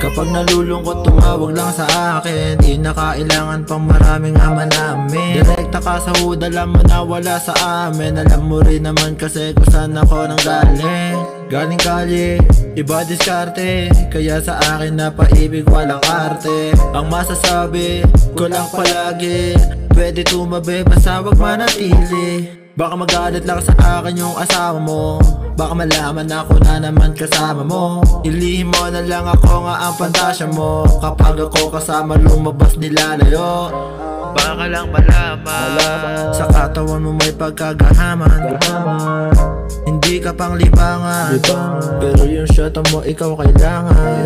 Kapag nalulungkot tumawag lang sa akin, di na kailangan pang maraming ama-namin. Direkta ka sa hood, alam mo na wala sa amin. Alam mo rin naman kasi kung saan ako nang galing. Galing kalye, iba diskarte, kaya sa akin na paibig walang arte. Ang masasabi ko lang palagi, pwede tumabi basta wag manatili. Baka magalit lang sa akin yung asawa mo, baka malaman ako na naman kasama mo. Ilihim mo na lang ako nga ang pantasya mo, kapag ako kasama lumabas nilalayo. Baka lang malaman sa katawan mo may pagkagahaman. Hindi ka pang libangan, pero yung shot mo ikaw kailangan.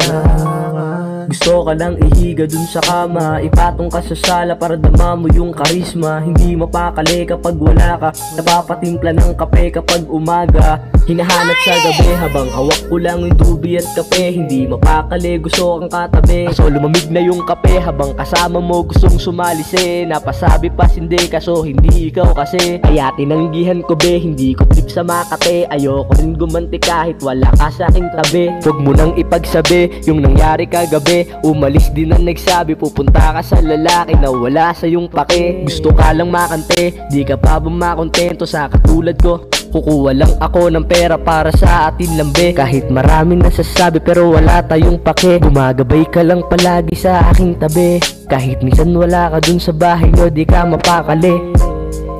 Gusto ka lang ihiga dun sa kama, ipatong ka sa sala para dama mo yung karisma. Hindi mapakali kapag wala ka, napapatimpla ng kape kapag umaga. Hinahanap sa gabi habang hawak ko lang yung dubi at kape. Hindi mapakali, gusto kang katabi. Kaso lumamig na yung kape habang kasama mo gustong sumalis eh. Napasabi pa hindi kaso hindi ikaw kasi. Kaya tinanggihan ko be, hindi ko trip sa Makate. Ayoko rin gumanti kahit wala ka sa aking tabi. Huwag mo nang ipagsabi yung nangyari kagabi. Umalis din ang nagsabi pupunta ka sa lalaki na wala sa yung pake. Gusto ka lang makante, di ka pa ba makontento sa katulad ko? Kukuha lang ako ng pera para sa atin lang be. Kahit maraming nasasabi pero wala tayong pake. Gumagabay ka lang palagi sa aking tabi. Kahit minsan wala ka dun sa bahay nyo, di ka mapakali.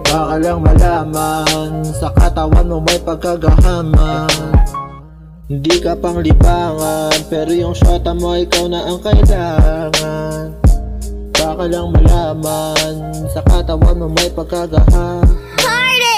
Baka lang malaman sa katawan mo may pagkagahaman. Hindi ka pang libangan, pero yung shota mo ikaw na ang kailangan. Baka lang malaman sa katawan mo may pagkagahaman.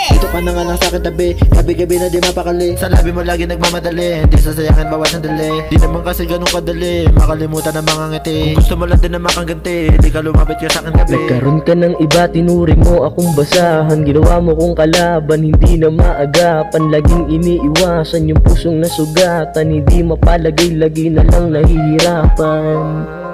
Dito ka na nga lang sa'kin tabi, gabi-gabi na di mapakali. Sa labi mo lagi nagmamadali, hindi sasayangin bawat sandali. Di naman kasi ganun kadali, makalimutan ang mga ngiti. Kung gusto mo lang din na makaganti, di ka lumapit ka sa'kin gabi. Nagkaroon ka ng iba, tinuring mo akong basahan. Ginawa mo kong kalaban, hindi na maagapan. Laging iniiwasan yung pusong nasugatan. Hindi mapalagay, lagi na lang nahihirapan.